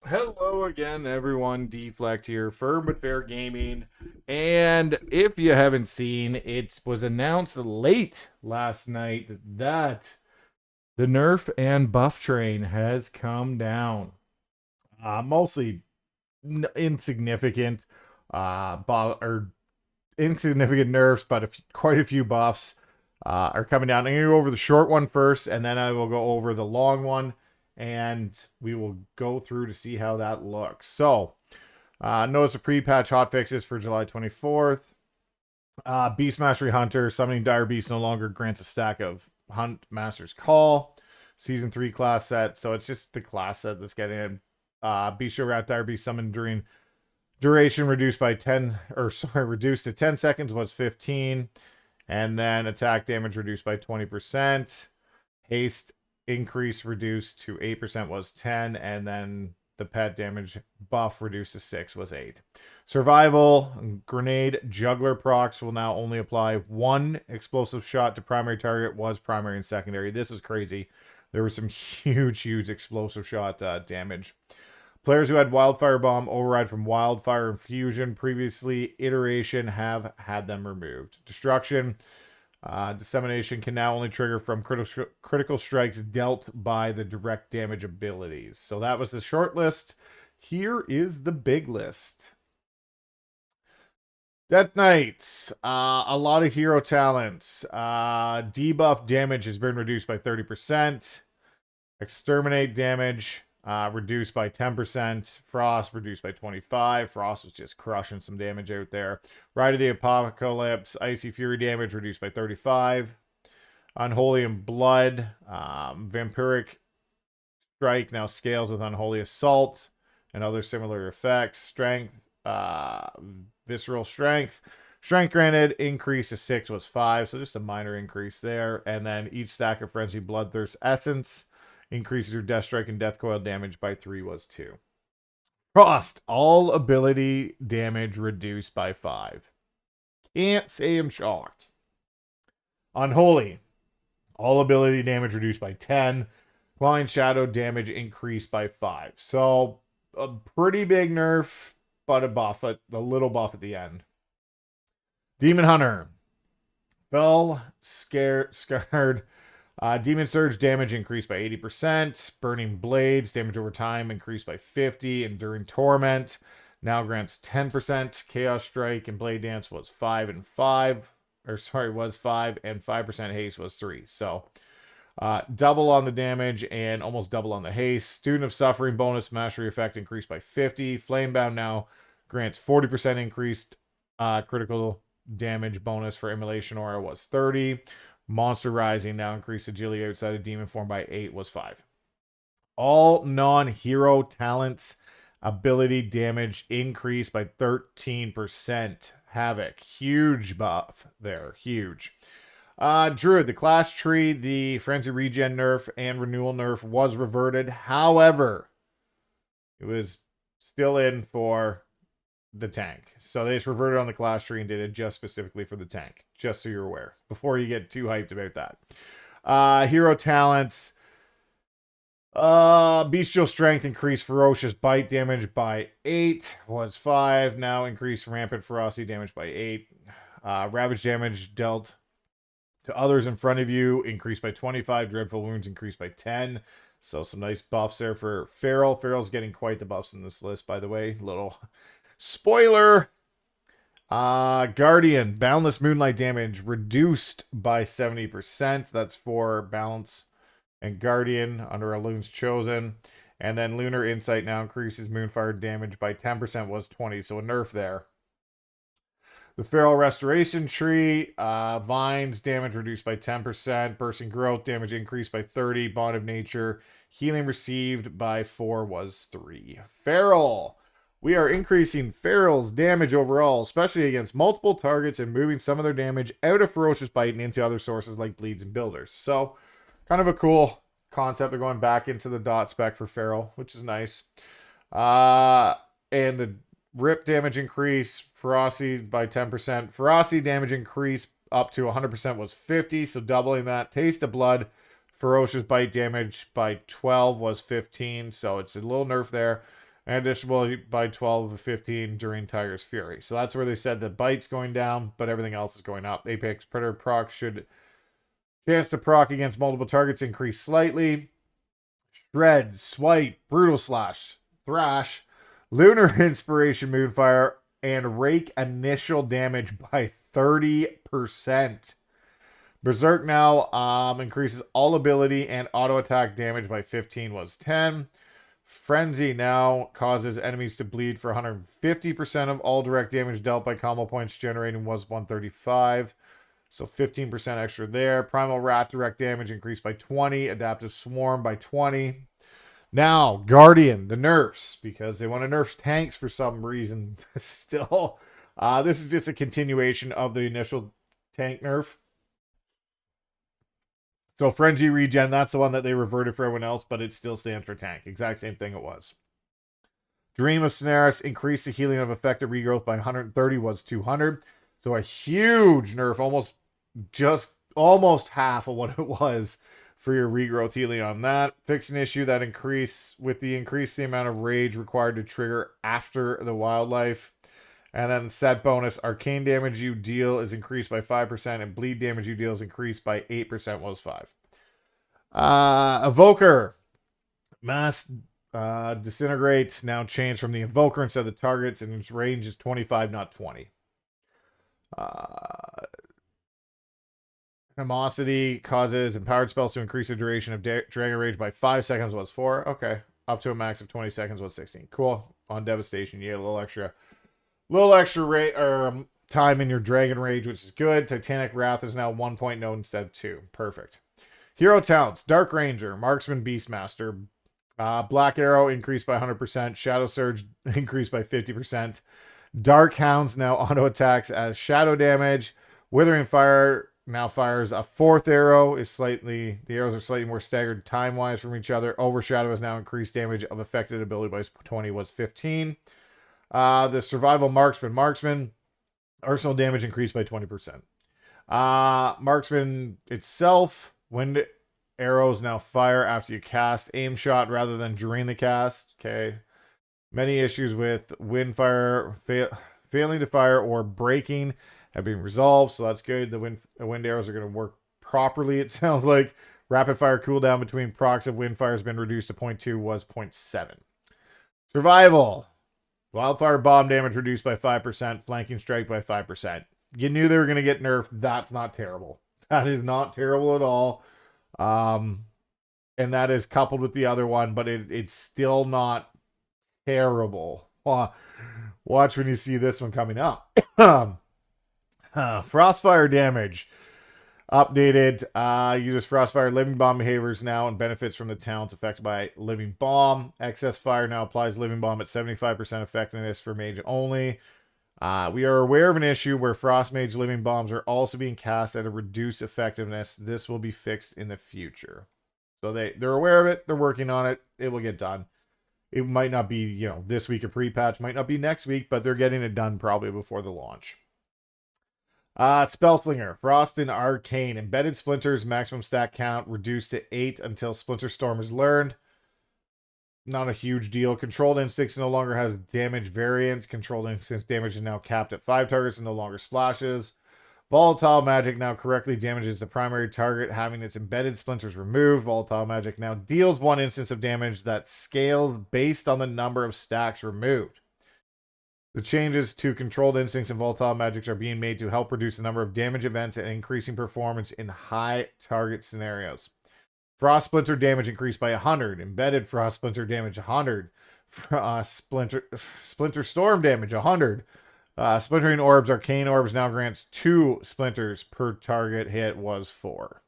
Hello again, everyone. Deflect here, Firm but Fair Gaming. And if you haven't seen, it was announced late last night that the nerf and buff train has come down. Mostly insignificant, or insignificant nerfs, but quite a few buffs are coming down. I'm going to go over the short one first, and then I will go over the long one, and we will go through to see how that looks. So, notice the pre-patch hotfixes for July 24th. Beast Mastery Hunter, summoning Dire Beast no longer grants a stack of Hunt Master's Call. Season 3 class set, so it's just the class set that's getting in. Bestial Rat Dire Beast summoned during duration reduced by 10, or sorry, reduced to 10 seconds was 15. And then attack damage reduced by 20%. Haste increase reduced to 8% was 10. And then the pet damage buff reduced to 6 was 8. Survival, grenade, juggler procs will now only apply one explosive shot to primary target, was primary and secondary. This is crazy. There was some huge explosive shot damage. Players who had Wildfire Bomb override from Wildfire Infusion previously iteration have had them removed. Destruction, Dissemination can now only trigger from critical strikes dealt by the direct damage abilities. So that was the short list. Here is the big list. Death Knights, a lot of hero talents. Debuff damage has been reduced by 30%. Exterminate damage reduced by 10%. Frost reduced by 25%. Frost was just crushing some damage out there. Ride of the Apocalypse, Icy Fury damage reduced by 35%. Unholy and Blood, Vampiric Strike now scales with Unholy Assault and other similar effects. Strength, Visceral Strength. Strength granted increase to 6 was 5, so just a minor increase there. And then each stack of Frenzy Bloodthirst Essence increases your Death Strike and Death Coil damage by 3 was 2. Frost, all ability damage reduced by 5. Can't say I'm shocked. Unholy, all ability damage reduced by 10. Clawing Shadow damage increased by 5. So a pretty big nerf, but a little buff at the end. Demon Hunter, scarred. Demon Surge damage increased by 80%. Burning Blades damage over time increased by 50%. Enduring Torment now grants 10%. Chaos Strike and Blade Dance was 5 and 5. Was 5, and 5% haste was 3. So double on the damage and almost double on the haste. Student of Suffering bonus mastery effect increased by 50. Flamebound now grants 40% increased critical damage bonus for Immolation Aura was 30. Monster Rising now increased agility outside of demon form by 8 was 5. All non-hero talents ability damage increased by 13%. Havoc, huge buff there, huge. Druid, the class tree, the Frenzy Regen nerf and Renewal nerf was reverted. However, it was still in for the tank. So they just reverted on the class tree and did it just specifically for the tank. Just so you're aware. Before you get too hyped about that. Hero talents. Bestial Strength increased Ferocious Bite damage by 8. Was 5. Now increased Rampant Ferocity damage by 8. Ravage damage dealt to others in front of you increased by 25. Dreadful Wounds increased by 10. So some nice buffs there for Feral. Feral's getting quite the buffs in this list, by the way. Little spoiler. Guardian, Boundless Moonlight damage reduced by 70%. That's for Balance and Guardian under a Loon's Chosen. And then Lunar Insight now increases Moonfire damage by 10% was 20. So a nerf there. The Feral Restoration Tree, Vines damage reduced by 10%. Bursting Growth damage increased by 30. Bond of Nature, healing received by 4 was 3. Feral. We are increasing Feral's damage overall, especially against multiple targets, and moving some of their damage out of Ferocious Bite and into other sources like Bleeds and Builders. So, kind of a cool concept of going back into the dot spec for Feral, which is nice. And the Rip damage increase, Ferocity by 10%. Ferocity damage increase up to 100% was 50, so doubling that. Taste of Blood, Ferocious Bite damage by 12 was 15, so it's a little nerf there. and additional by 12 to 15 during Tiger's Fury. So that's where they said the bite's going down, but everything else is going up. Apex Predator proc should chance to proc against multiple targets increase slightly. Shred, Swipe, Brutal Slash, Thrash, Lunar Inspiration, Moonfire, and Rake initial damage by 30%. Berserk now increases all ability and auto attack damage by 15 was 10. Frenzy now causes enemies to bleed for 150% of all direct damage dealt by combo points generating was 135. So 15% extra there. Primal Rat direct damage increased by 20. Adaptive Swarm by 20. Now, Guardian, the nerfs, because they want to nerf tanks for some reason still. This is just a continuation of the initial tank nerf. So Frenzy Regen, that's the one that they reverted for everyone else, but it still stands for tank. Exact same thing it was. Dream of Sonaris increased the healing of effective regrowth by 130 was 200. So a huge nerf, almost half of what it was for your regrowth healing on that. Fix an issue that increase the amount of rage required to trigger after the wildlife. And then set bonus, arcane damage you deal is increased by 5%, and bleed damage you deal is increased by 8% was 5. Evoker. Mass disintegrate now changed from the Evoker instead of the targets, and its range is 25, not 20. Animosity causes empowered spells to increase the duration of Dragon Rage by 5 seconds was 4. Okay. Up to a max of 20 seconds was 16. Cool. On Devastation, you get a little extra time in your Dragon Rage, which is good. Titanic Wrath is now 1.0 instead of 2. Perfect. Hero Talents. Dark Ranger, Marksman, Beastmaster. Black Arrow increased by 100%. Shadow Surge increased by 50%. Dark Hounds now auto attacks as shadow damage. Withering Fire now fires a fourth arrow. The arrows are slightly more staggered time-wise from each other. Overshadow has now increased damage of affected ability by 20 was 15. The Survival Marksman. Arsenal damage increased by 20%. Marksman itself, wind arrows now fire after you cast aim shot rather than during the cast. Okay. Many issues with wind fire failing to fire or breaking have been resolved, so that's good. The wind arrows are going to work properly, it sounds like. Rapid fire cooldown between procs of wind fire has been reduced to 0.2 was 0.7. Survival. Wildfire bomb damage reduced by 5%. Flanking strike by 5%. You knew they were going to get nerfed. That's not terrible. That is not terrible at all. And that is coupled with the other one, but it's still not terrible. Watch when you see this one coming up. Frostfire damage updated. Uses Frostfire Living Bomb behaviors now and benefits from the talents affected by Living Bomb. Excess Fire now applies Living Bomb at 75% effectiveness for Mage only. We are aware of an issue where Frost Mage Living Bombs are also being cast at a reduced effectiveness. This will be fixed in the future. So they're aware of it. They're working on it. It will get done. It might not be, this week a pre-patch. Might not be next week, but they're getting it done probably before the launch. Spellslinger, Frost and Arcane. Embedded Splinters, maximum stack count reduced to 8 until Splinter Storm is learned. Not a huge deal. Controlled Instincts no longer has damage variance. Controlled Instincts damage is now capped at 5 targets and no longer splashes. Volatile Magic now correctly damages the primary target, having its embedded splinters removed. Volatile Magic now deals 1 instance of damage that scales based on the number of stacks removed. The changes to Controlled Instincts and Volatile Magics are being made to help reduce the number of damage events and increasing performance in high target scenarios. Frost Splinter damage increased by 100. Embedded Frost Splinter damage 100. Splinter Storm damage 100. Splintering Orbs, Arcane Orbs now grants 2 splinters per target hit was 4.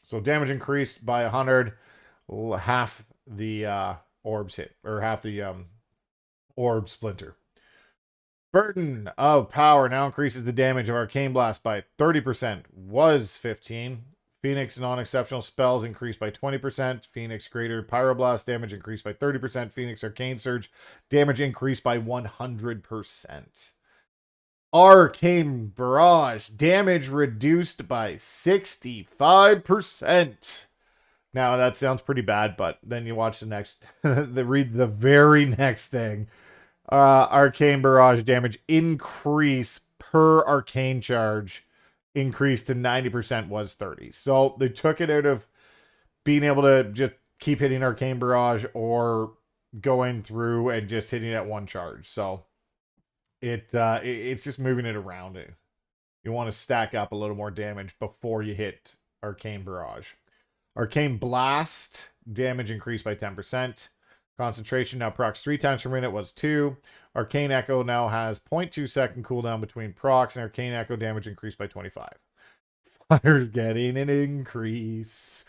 So damage increased by 100. Half the orbs hit, or half the orb splinter. Burden of Power now increases the damage of Arcane Blast by 30%, was 15. Phoenix non-exceptional spells increased by 20%. Phoenix Greater Pyroblast damage increased by 30%. Phoenix Arcane Surge damage increased by 100%. Arcane Barrage damage reduced by 65%. Now that sounds pretty bad, but then you watch the next, read the very next thing. Arcane barrage damage increase per arcane charge increased to 90% was 30. So they took it out of being able to just keep hitting arcane barrage or going through and just hitting at one charge. So it's just moving it around. You want to stack up a little more damage before you hit arcane barrage. Arcane blast damage increased by 10%. Concentration now procs 3 times per minute was 2. Arcane Echo now has 0.2 second cooldown between procs, and Arcane Echo damage increased by 25. Fire's getting an increase.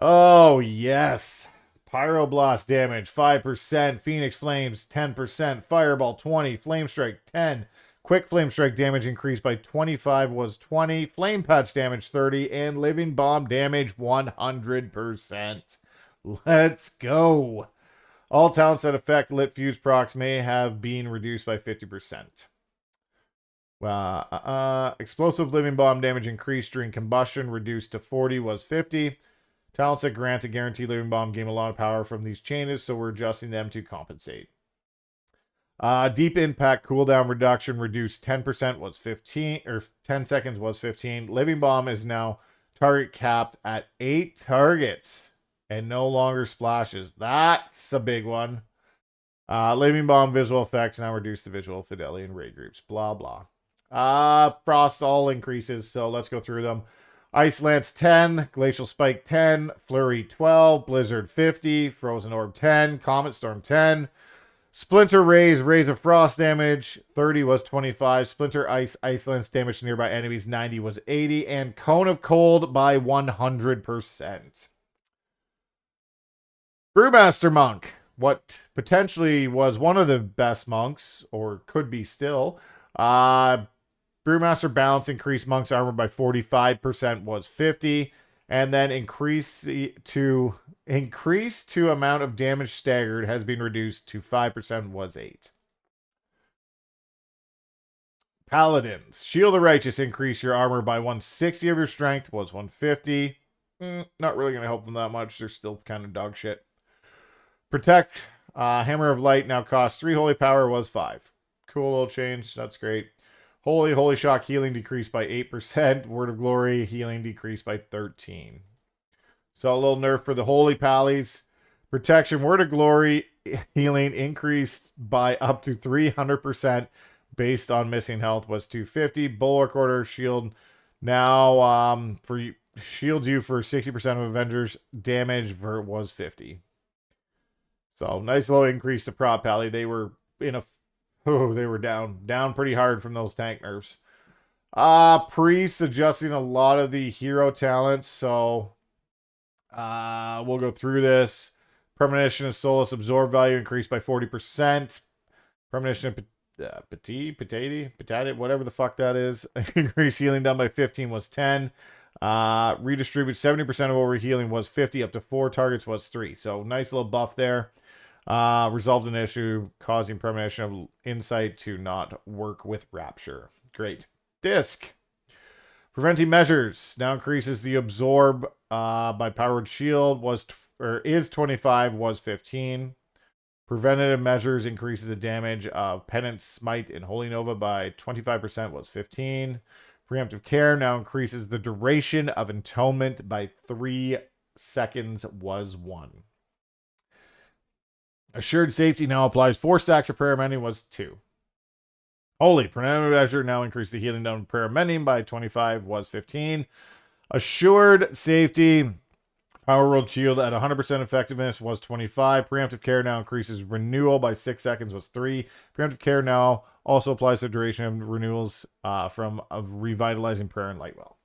Oh, yes. Pyroblast damage 5%. Phoenix Flames 10%. Fireball 20. Flame Strike 10. Quick Flame Strike damage increased by 25 was 20. Flame Patch damage 30. And Living Bomb damage 100%. Let's go. All talents that affect lit fuse procs may have been reduced by 50%. Explosive living bomb damage increased during combustion, reduced to 40 was 50. Talents that grant a guaranteed living bomb gain a lot of power from these changes, so we're adjusting them to compensate. Deep impact cooldown reduction reduced 10% was 15, or 10 seconds was 15. Living bomb is now target capped at 8 targets and no longer splashes. That's a big one. Living bomb visual effects now reduce the visual fidelity in raid groups. Blah, blah. Frost all increases, so let's go through them. Ice Lance 10, Glacial Spike 10, Flurry 12, Blizzard 50, Frozen Orb 10, Comet Storm 10, Splinter Rays, Rays of Frost damage 30 was 25, Splinter Ice, Ice Lance damage to nearby enemies 90 was 80, and Cone of Cold by 100%. Brewmaster Monk, what potentially was one of the best monks, or could be still. Brewmaster balance increased Monk's armor by 45% was 50. And then increase to amount of damage staggered has been reduced to 5% was 8. Paladins. Shield the Righteous increase your armor by 160 of your strength was 150. Not really going to help them that much. They're still kind of dog shit. Protect. Hammer of Light now costs 3 holy power was 5. Cool little change. That's great. Holy Shock healing decreased by 8%. Word of Glory healing decreased by 13. So a little nerf for the Holy Pallies. Protection, Word of Glory healing increased by up to 300% based on missing health was 250. Bulwark Order shield now shields you for 60% of Avengers damage was 50. So nice little increase to Prop Pally. They were they were down pretty hard from those tank nerfs. Priest adjusting a lot of the hero talents, so we'll go through this. Premonition of Solus absorb value increased by 40%. Premonition of Potato, whatever the fuck that is. Increased healing done by 15 was 10. Redistribute 70% of overhealing was 50. Up to 4 targets was 3. So nice little buff there. Resolved an issue causing Premonition of Insight to not work with Rapture. Great. Disc. Preventing measures now increases the absorb by powered shield is 25 was 15. Preventative measures increases the damage of Penance, Smite, and Holy Nova by 25% was 15. Preemptive care now increases the duration of Atonement by 3 seconds was 1. Assured Safety now applies 4 stacks of Prayer Mending was 2. Holy Preemptive Measure now increased the healing down Prayer Mending by 25 was 15. Assured Safety Power World Shield at 100% effectiveness was 25. Preemptive Care now increases renewal by 6 seconds was 3. Preemptive Care now also applies the duration of renewals from Revitalizing Prayer and Lightwell.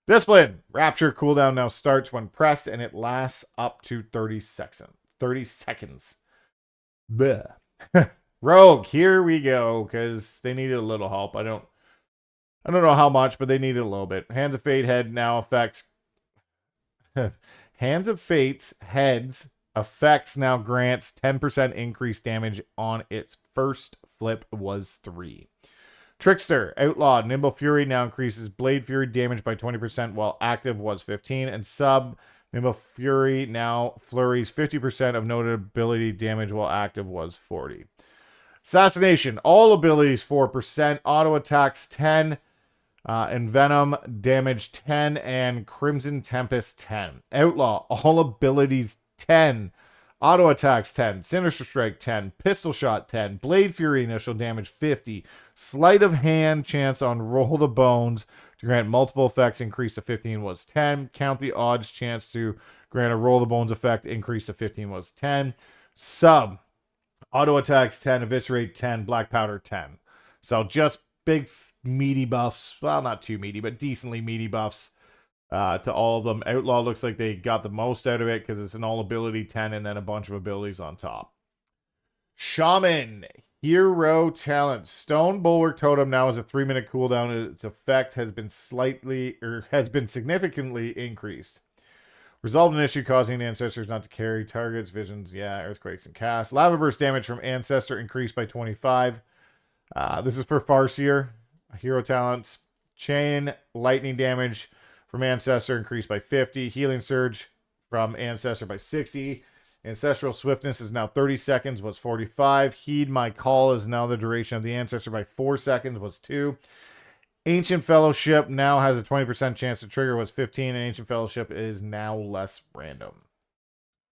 Discipline. Rapture cooldown now starts when pressed and it lasts up to 30 seconds. Bleh. Rogue, here we go, because they needed a little help. I don't know how much, but they needed a little bit. Hands of Fate head now affects Hands of Fate's heads effects now grants 10% increased damage on its first flip was 3. Trickster, Outlaw, Nimble Fury now increases Blade Fury damage by 20% while active was 15. And Sub Nimble Fury now flurries 50% of noted ability damage while active was 40. Assassination, all abilities 4%, auto attacks 10, Envenom damage 10, and Crimson Tempest 10. Outlaw, all abilities 10, auto attacks 10, Sinister Strike 10, Pistol Shot 10, Blade Fury initial damage 50, Sleight of Hand chance on Roll the Bones to grant multiple effects increase to 15 was 10. Count the Odds chance to grant a Roll the Bones effect increase to 15 was 10. Sub, auto attacks 10, Eviscerate 10, Black Powder 10. So just big meaty buffs. Well, not too meaty, but decently meaty buffs to all of them. Outlaw looks like they got the most out of it because it's an all ability 10 and then a bunch of abilities on top. Shaman, hero talent. Stone Bulwark Totem now has a 3-minute cooldown. Its effect has been significantly increased. Resolve an issue causing ancestors not to carry targets, visions, earthquakes, and casts. Lava burst damage from ancestor increased by 25. This is for Farseer. Hero talents. Chain lightning damage from ancestor increased by 50. Healing surge from ancestor by 60. Ancestral swiftness is now 30 seconds, was 45. Heed my call is now the duration of the ancestor by 4 seconds, was 2. Ancient Fellowship now has a 20% chance to trigger, was 15. And Ancient Fellowship is now less random.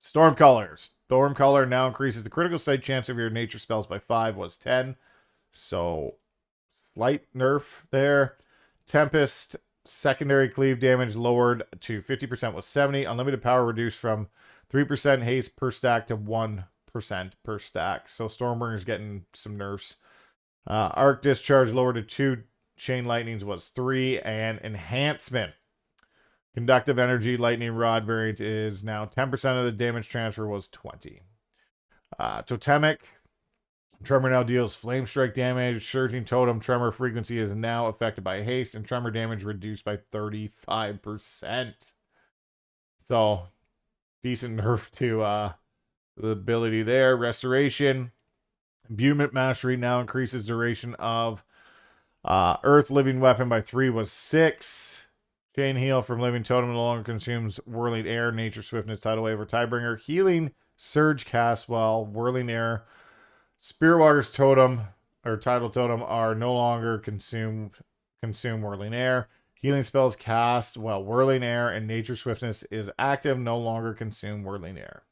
Stormcaller. Stormcaller now increases the critical state chance of your nature spells by 5, was 10. So, slight nerf there. Tempest, secondary cleave damage lowered to 50%, was 70. Unlimited power reduced from 3% haste per stack to 1% per stack. So Stormbringer's getting some nerfs. Arc Discharge lowered to 2. Chain Lightnings was 3. And Enhancement. Conductive Energy Lightning Rod variant is now 10% of the damage transfer, was 20. Totemic. Tremor now deals flame strike damage. Surging Totem tremor frequency is now affected by haste, and tremor damage reduced by 35%. So, decent nerf to the ability there. Restoration. Imbuement Mastery now increases duration of Earth Living Weapon by 3, was 6. Chain Heal from Living Totem no longer consumes Whirling Air, Nature Swiftness, Tidal Wave, or Tidebringer. Healing Surge cast while Whirling Air, Spiritwalker's Totem or Tidal Totem are no longer consume Whirling Air. Healing spells cast while Whirling Air and Nature Swiftness is active no longer consume Whirling Air.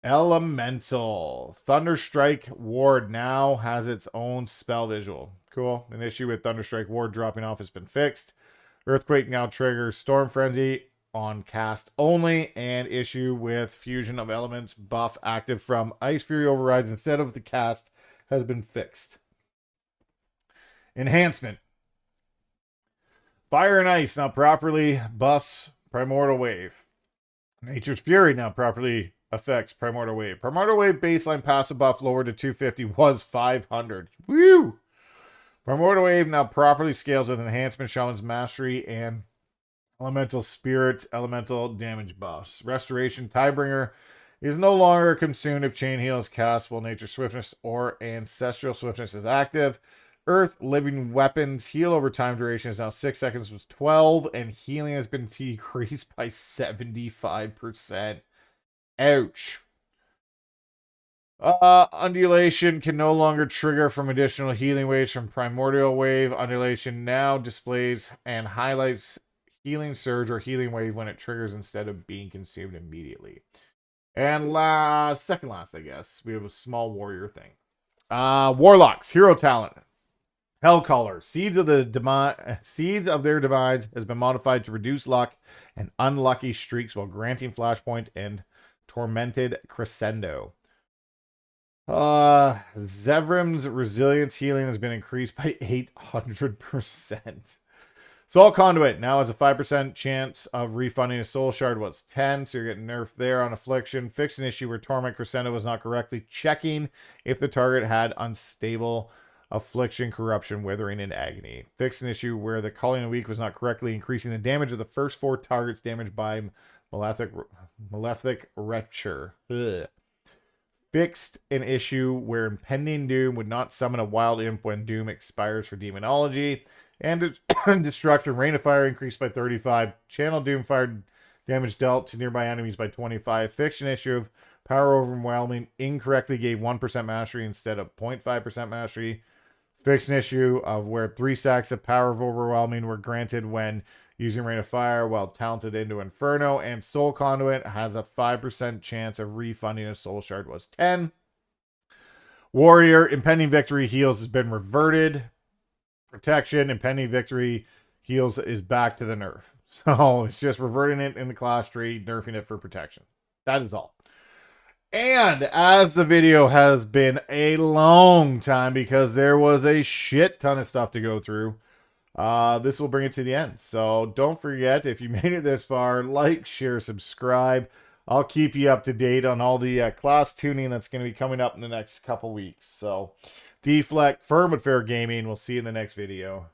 Elemental. Thunderstrike Ward now has its own spell visual. Cool. An issue with Thunderstrike Ward dropping off has been fixed. Earthquake now triggers Storm Frenzy on cast only, and issue with Fusion of Elements buff active from Ice Fury overrides instead of the cast has been fixed. Enhancement. Fire and Ice now properly buffs Primordial Wave. Nature's Fury now properly affects Primordial Wave. Primordial Wave baseline passive buff lowered to 250, was 500. Woo! Primordial Wave now properly scales with Enhancement, Shaman's Mastery, and Elemental Spirit, Elemental damage buffs. Restoration. Tidebringer is no longer consumed if Chain Heal is cast while Nature Swiftness or Ancestral Swiftness is active. Earth Living Weapons heal over time duration is now 6 seconds, was 12, and healing has been decreased by 75%. Ouch. Undulation can no longer trigger from additional healing waves from Primordial Wave. Undulation now displays and highlights Healing Surge or Healing Wave when it triggers instead of being consumed immediately. And second last, I guess, we have a small warrior thing. Warlocks, hero talent. Hellcaller, Seeds of their demise has been modified to reduce luck and unlucky streaks while granting Flashpoint and Tormented Crescendo. Zevrim's resilience healing has been increased by 800%. Soul Conduit now has a 5% chance of refunding a soul shard, was 10, so you're getting nerfed there on Affliction. Fix an issue where Torment Crescendo was not correctly checking if the target had unstable Affliction, Corruption, Withering, and Agony. Fix an issue where the Calling of the Weak was not correctly increasing the damage of the first 4 targets damaged by Malefic Rupture. Ugh. Fixed an issue where Impending Doom would not summon a Wild Imp when Doom expires for Demonology. And Destruction, Rain of Fire increased by 35. Channel Doomfire Damage dealt to nearby enemies by 25. Fiction issue of power overwhelming incorrectly gave 1% mastery instead of 0.5% mastery. Fiction issue of where 3 stacks of power of overwhelming were granted when using Rain of Fire while talented into Inferno. And Soul Conduit has a 5% chance of refunding a soul shard was 10. Warrior, impending victory heals has been reverted. Protection, impending victory heals is back to the nerf. So it's just reverting it in the class tree, nerfing it for protection. That is all. And as the video has been a long time because there was a shit ton of stuff to go through, this will bring it to the end. So don't forget, if you made it this far, like, share, subscribe. I'll keep you up to date on all the class tuning that's going to be coming up in the next couple weeks. So deflect, firm but fair gaming. We'll see you in the next video.